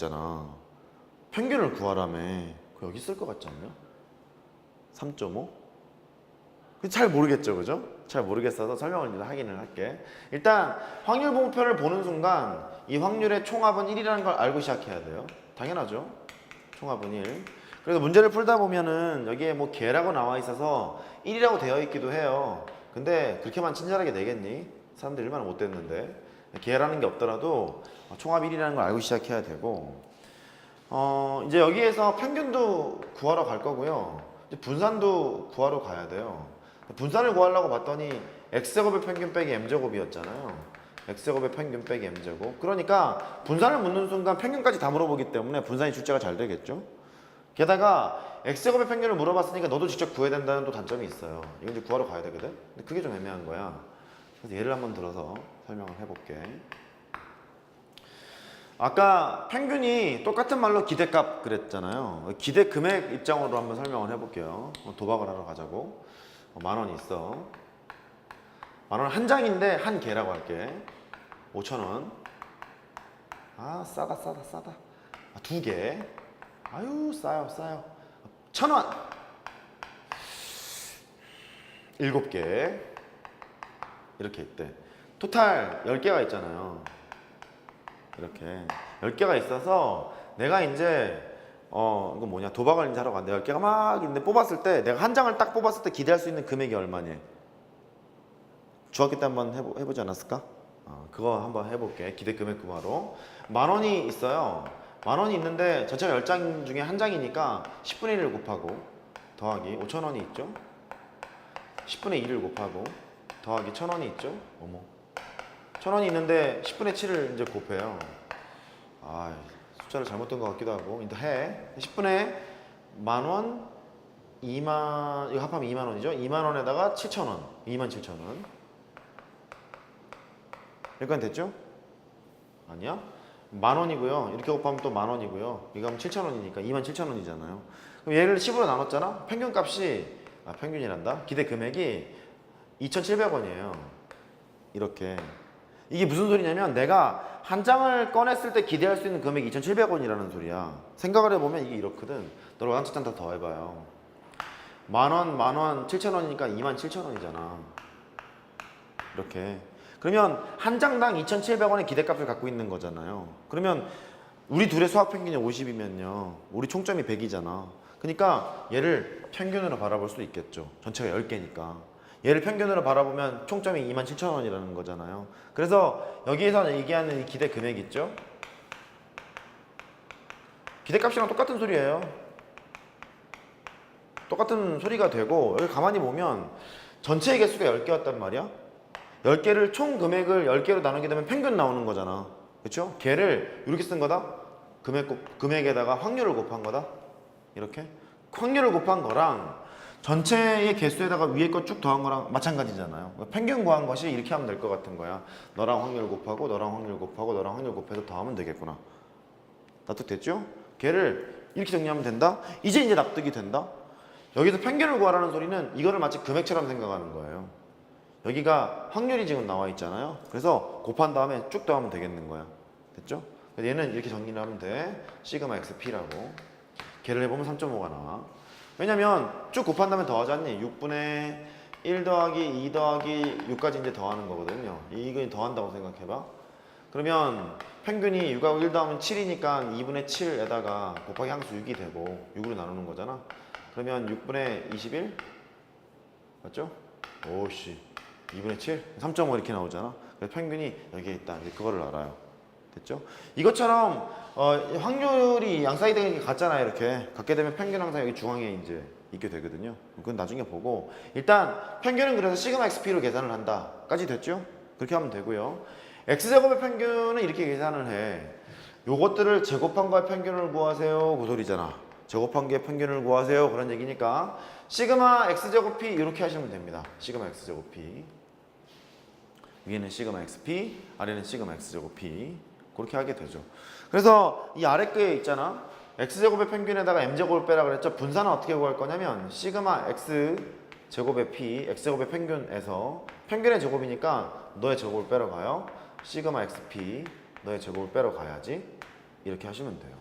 있잖아. 평균을 구하라며. 그거 여기 쓸 것 같지 않냐? 3.5? 잘 모르겠죠, 그죠? 잘 모르겠어서 설명을 이제 하기는 할게. 일단 확률 분포표를 보는 순간 이 확률의 총합은 1이라는 걸 알고 시작해야 돼요. 당연하죠. 총합은 1. 그래서 문제를 풀다 보면은 여기에 뭐 개라고 나와 있어서 1이라고 되어 있기도 해요. 근데 그렇게만 친절하게 내겠니? 사람들이 얼마나 못됐는데. 개라는 게 없더라도 총합 1이라는 걸 알고 시작해야 되고, 이제 여기에서 평균도 구하러 갈 거고요. 이제 분산도 구하러 가야 돼요. 분산을 구하려고 봤더니 x제곱의 평균 빼기 m제곱이었잖아요. x제곱의 평균 빼기 m제곱. 그러니까 분산을 묻는 순간 평균까지 다 물어보기 때문에 분산이 출제가 잘 되겠죠. 게다가 x제곱의 평균을 물어봤으니까 너도 직접 구해야 된다는 또 단점이 있어요. 이건 이제 구하러 가야 되거든. 근데 그게 좀 애매한 거야. 그래서 예를 한번 들어서 설명을 해볼게. 아까 평균이 똑같은 말로 기대값 그랬잖아요. 기대 금액 입장으로 한번 설명을 해볼게요. 도박을 하러 가자고. 10,000원이 있어. 10,000원 한 장인데 한 개라고 할게. 5,000원. 아, 싸다. 아, 2개. 아유, 싸요. 1,000원. 7개. 이렇게 있대. 토탈 10개가 있잖아요. 이렇게 10개가 있어서 내가 이제 이거 뭐냐, 도박을 이제 하러 갔는데 10개가 막 있는데 뽑았을 때 내가 한 장을 딱 뽑았을 때 기대할 수 있는 금액이 얼마니? 중학교 때 한번 해보지 않았을까? 그거 한번 해볼게. 기대 금액 구하러 10,000원이 있어요. 10,000원이 있는데 전체가 10장 중에 한 장이니까 10분의 1을 곱하고 더하기 5,000원이 있죠? 10분의 2를 곱하고 더하기 1,000원이 있죠? 어머, 1,000원이 있는데 10분의 7을 이제 곱해요. 아, 숫자를 잘못 든 것 같기도 하고. 일단 해. 10분의 10,000원, 2만, 이거 합하면 2만 원이죠? 2만 원에다가 7,000원, 27,000원. 여기까지 됐죠? 아니야? 10,000원이고요. 이렇게 곱하면 또 10,000원이고요. 이거 하면 7,000원이니까 27,000원이잖아요. 그럼 얘를 10으로 나눴잖아? 평균값이, 평균이란다? 기대 금액이 2,700원이에요. 이렇게. 이게 무슨 소리냐면 내가 한 장을 꺼냈을 때 기대할 수 있는 금액이 2,700원이라는 소리야. 생각을 해보면 이게 이렇거든. 너로 한 장 더 해봐요. 10,000원, 7,000원이니까 27,000원이잖아. 이렇게. 그러면 한 장당 2,700원의 기대값을 갖고 있는 거잖아요. 그러면 우리 둘의 수학 평균이 50이면요. 우리 총점이 100이잖아. 그러니까 얘를 평균으로 바라볼 수 있겠죠. 전체가 10개니까. 얘를 평균으로 바라보면 총점이 27,000원이라는 거잖아요. 그래서 여기에서 얘기하는 이 기대 금액 있죠? 기대값이랑 똑같은 소리예요. 똑같은 소리가 되고, 여기 가만히 보면 전체의 개수가 10개였단 말이야. 10개를 총 금액을 10개로 나누게 되면 평균 나오는 거잖아. 그렇죠? 걔를 이렇게 쓴 거다. 금액에다가 확률을 곱한 거다. 이렇게 확률을 곱한 거랑 전체의 개수에다가 위에 거 쭉 더한 거랑 마찬가지잖아요. 평균 구한 것이 이렇게 하면 될 것 같은 거야. 너랑 확률 곱하고 너랑 확률 곱하고 너랑 확률 곱해서 더하면 되겠구나. 납득됐죠? 걔를 이렇게 정리하면 된다. 이제 납득이 된다. 여기서 평균을 구하라는 소리는 이거를 마치 금액처럼 생각하는 거예요. 여기가 확률이 지금 나와 있잖아요. 그래서 곱한 다음에 쭉 더하면 되겠는 거야. 됐죠? 얘는 이렇게 정리를 하면 돼. 시그마 XP라고. 걔를 해보면 3.5가 나와. 왜냐면 쭉 곱한 다음에 더하지 않니? 6분의 1 더하기 2 더하기 6까지 이제 더하는 거거든요. 이거 더한다고 생각해봐. 그러면 평균이 6하고 1 더하면 7이니까 2분의 7에다가 곱하기 항수 6이 되고 6으로 나누는 거잖아. 그러면 6분의 21? 맞죠? 오씨, 2분의 7? 3.5 이렇게 나오잖아. 그래서 평균이 여기에 있다. 이제 그거를 알아요. 됐죠? 이것처럼 확률이 양사이등이 같잖아요. 이렇게 같게 되면 평균 항상 여기 중앙에 이제 있게 되거든요. 그건 나중에 보고, 일단 평균은 그래서 시그마 XP로 계산을 한다 까지 됐죠? 그렇게 하면 되고요. X제곱의 평균은 이렇게 계산을 해. 요것들을 제곱한 거의 평균을 구하세요, 그 소리잖아. 제곱한 게 평균을 구하세요, 그런 얘기니까 시그마 X제곱 P 이렇게 하시면 됩니다. 시그마 X제곱 P, 위에는 시그마 XP, 아래는 시그마 X제곱 P, 그렇게 하게 되죠. 그래서 이 아래 게 있잖아. X제곱의 평균에다가 M제곱을 빼라 그랬죠. 분산은 어떻게 구할 거냐면 시그마 X제곱의 P, X제곱의 평균에서 평균의 제곱이니까 너의 제곱을 빼러 가요. 시그마 XP, 너의 제곱을 빼러 가야지. 이렇게 하시면 돼요.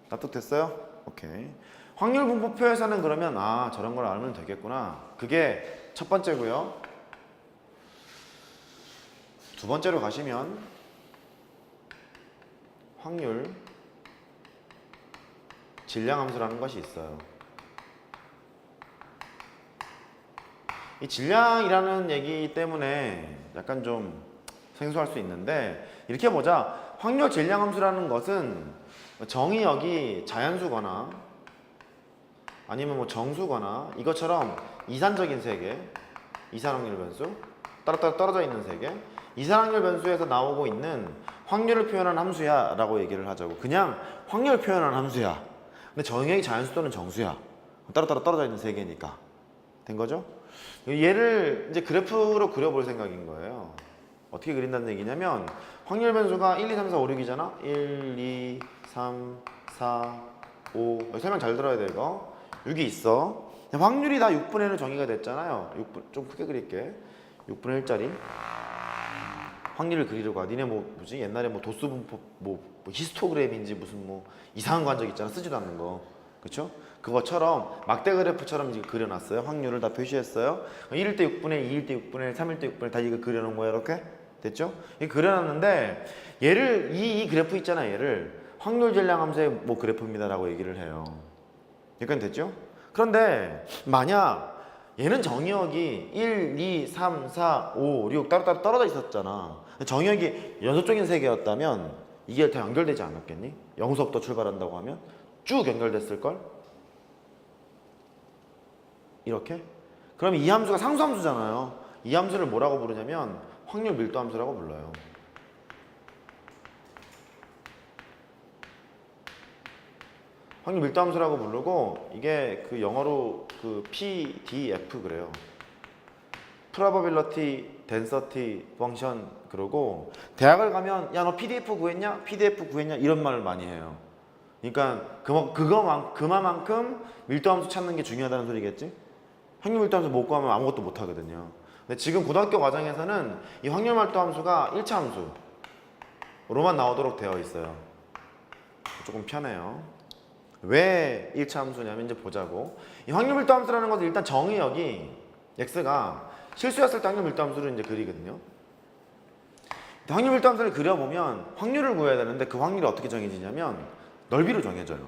납득됐어요? 오케이. 확률 분포표에서는 그러면 아 저런 걸 알면 되겠구나. 그게 첫 번째고요. 두 번째로 가시면 확률 질량 함수라는 것이 있어요. 이 질량이라는 얘기 때문에 약간 좀 생소할 수 있는데 이렇게 보자. 확률 질량 함수라는 것은 정의역이 자연수거나 아니면 뭐 정수거나 이것처럼 이산적인 세계, 이산확률 변수, 따로따로 떨어져 있는 세계, 이산확률 변수에서 나오고 있는 확률을 표현한 함수야 라고 얘기를 하자고. 그냥 확률 표현한 함수야. 근데 정의역이 자연수 또는 정수야. 따로따로 떨어져 있는 세계니까. 된 거죠? 얘를 이제 그래프로 그려볼 생각인 거예요. 어떻게 그린다는 얘기냐면 확률 변수가 1, 2, 3, 4, 5, 6이잖아. 1, 2, 3, 4, 5 설명 잘 들어야 돼 이거. 6이 있어. 확률이 다 6분의 1로 정의가 됐잖아요. 6분, 좀 크게 그릴게. 6분의 1짜리 확률을 그리려고. 니네 뭐지? 옛날에 뭐 도수 분포 뭐 히스토그램인지 무슨 뭐 이상한 거 한 적 있잖아. 쓰지도 않는 거. 그쵸? 그것처럼 막대 그래프처럼 이제 그려놨어요. 확률을 다 표시했어요. 1일 때 6분의 2일 때 6분의 1, 3일 때 6분의 1 다 이거 그려놓은 거야 이렇게. 됐죠? 이렇게 그려놨는데 얘를 이 그래프 있잖아. 얘를 확률 질량 함수의 뭐 그래프입니다라고 얘기를 해요. 여기까지 됐죠? 그런데 만약 얘는 정의역이 1, 2, 3, 4, 5, 6 따로따로 떨어져 있었잖아. 정의역이 연속적인 세계였다면 이게 다 연결되지 않았겠니? 0서부터 출발한다고 하면 쭉 연결됐을걸? 이렇게? 그럼 이 함수가 상수함수잖아요. 이 함수를 뭐라고 부르냐면 확률 밀도 함수라고 불러요. 확률 밀도 함수라고 부르고 이게 그 영어로 그 PDF 그래요. Probability Density Function 그러고 대학을 가면 야 너 PDF 구했냐? PDF 구했냐? 이런 말을 많이 해요. 그러니까 그만큼 밀도 함수 찾는 게 중요하다는 소리겠지? 확률 밀도 함수 못 구하면 아무것도 못 하거든요. 근데 지금 고등학교 과정에서는 이 확률 밀도 함수가 1차 함수로만 나오도록 되어 있어요. 조금 편해요. 왜 1차 함수냐면 이제 보자고. 이 확률 밀도 함수라는 것은 일단 정의역이 x가 실수였을 때 확률 밀도 함수를 이제 그리거든요. 확률 밀도 함수를 그려보면 확률을 구해야 되는데 그 확률이 어떻게 정해지냐면 넓이로 정해져요.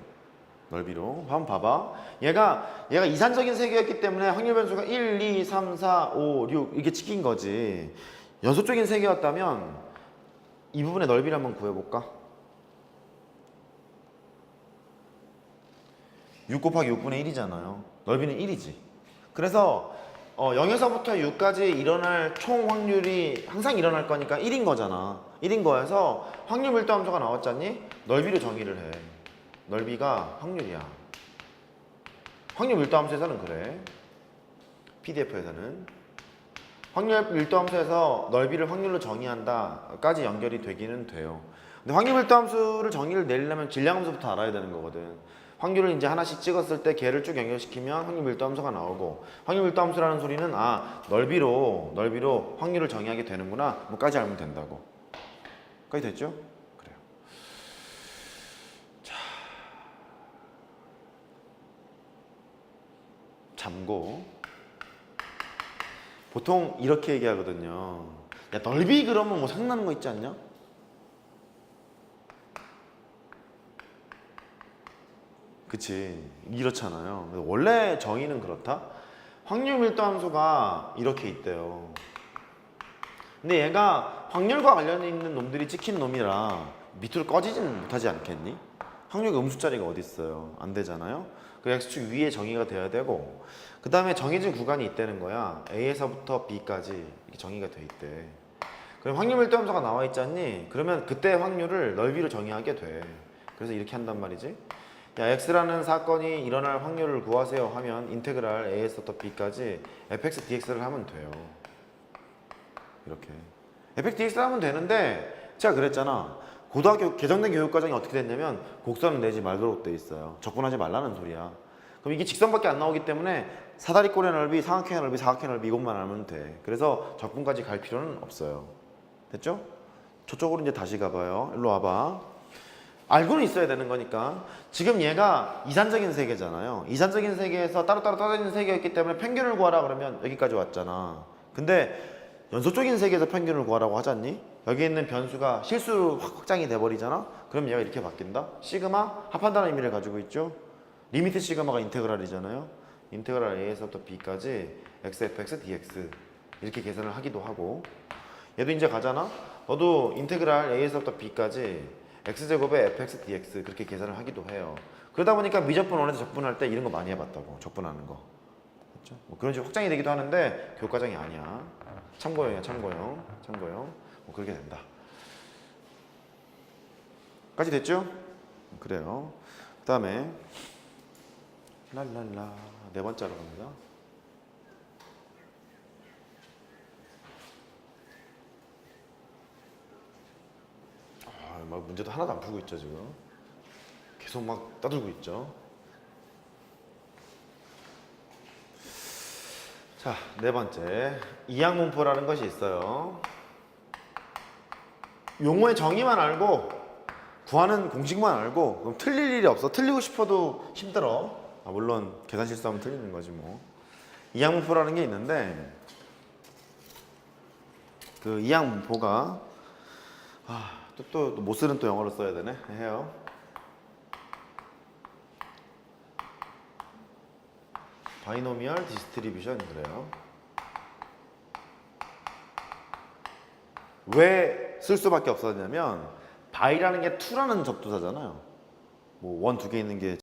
넓이로. 한번 봐봐. 얘가 이산적인 세계였기 때문에 확률 변수가 1, 2, 3, 4, 5, 6 이렇게 찍힌 거지. 연속적인 세계였다면 이 부분의 넓이를 한번 구해볼까? 6 곱하기 6분의 1이잖아요. 넓이는 1이지. 그래서 0에서부터 6까지 일어날 총 확률이 항상 일어날 거니까 1인 거잖아. 1인 거여서 확률 밀도 함수가 나왔잖니? 넓이로 정의를 해. 넓이가 확률이야. 확률 밀도 함수에서는 그래. PDF에서는 확률 밀도 함수에서 넓이를 확률로 정의한다까지 연결이 되기는 돼요. 근데 확률 밀도 함수를 정의를 내리려면 질량 함수부터 알아야 되는 거거든. 확률을 이제 하나씩 찍었을 때 걔를 쭉 연결시키면 확률 밀도 함수가 나오고, 확률 밀도 함수라는 소리는 아 넓이로 확률을 정의하게 되는구나 뭐까지 알면 된다고. 까지 됐죠? 그래요. 자, 참고 보통 이렇게 얘기하거든요. 야 넓이 그러면 뭐 생각나는 거 있지 않냐? 그치, 이렇잖아요. 원래 정의는 그렇다. 확률 밀도 함수가 이렇게 있대요. 근데 얘가 확률과 관련 있는 놈들이 찍힌 놈이라 밑으로 꺼지지는 못하지 않겠니? 확률과 음수자리가 어디 있어요? 안 되잖아요. 그 x축 위에 정의가 돼야 되고, 그 다음에 정해진 구간이 있다는 거야. A에서부터 B까지 이렇게 정의가 돼 있대. 그럼 확률 밀도 함수가 나와 있잖니? 그러면 그때 확률을 넓이로 정의하게 돼. 그래서 이렇게 한단 말이지. 야, x라는 사건이 일어날 확률을 구하세요 하면 인테그랄 a에서부터 b까지 fx dx를 하면 돼요. 이렇게 fx dx를 하면 되는데 제가 그랬잖아. 고등학교 개정된 교육과정이 어떻게 됐냐면 곡선을 내지 말도록 돼 있어요. 적분하지 말라는 소리야. 그럼 이게 직선밖에 안 나오기 때문에 사다리꼴의 넓이, 삼각형의 넓이, 사각형의 넓이 이것만 알면 돼. 그래서 적분까지 갈 필요는 없어요. 됐죠? 저쪽으로 이제 다시 가봐요. 일로 와봐. 알고는 있어야 되는 거니까. 지금 얘가 이산적인 세계잖아요. 이산적인 세계에서 따로따로 떨어지는 세계였기 때문에 평균을 구하라 그러면 여기까지 왔잖아. 근데 연속적인 세계에서 평균을 구하라고 하잖니? 여기 있는 변수가 실수로 확장이 돼버리잖아? 그럼 얘가 이렇게 바뀐다? 시그마 합한다는 의미를 가지고 있죠? 리미트 시그마가 인테그랄이잖아요? 인테그랄 a에서부터 b까지 xfx dx 이렇게 계산을 하기도 하고, 얘도 이제 가잖아? 너도 인테그랄 a에서부터 b까지 x제곱에 fx dx 그렇게 계산을 하기도 해요. 그러다 보니까 미적분 원에서 적분할 때 이런 거 많이 해봤다고. 적분하는 거. 그렇죠? 뭐 그런 식으로 확장이 되기도 하는데 교과정이 아니야. 참고용이야. 참고용. 뭐 그렇게 된다. 까지 됐죠? 그래요. 그 다음에 랄랄라 네 번째로 갑니다. 막 문제도 하나도 안 풀고 있죠 지금. 계속 막 떠들고 있죠. 자, 네 번째 이항분포라는 것이 있어요. 용어의 정의만 알고 구하는 공식만 알고 그럼 틀릴 일이 없어. 틀리고 싶어도 힘들어. 물론 계산 실수하면 틀리는 거지 뭐. 이항분포라는 게 있는데 그 이항분포가 또 못 쓰는 또 영어로 써야 되네. 해요. 바이노미얼 디스트리뷰션 그래요. 왜 쓸 수밖에 없었냐면 바이라는 게 2라는 접두사잖아요. 뭐 원 두 개 있는 게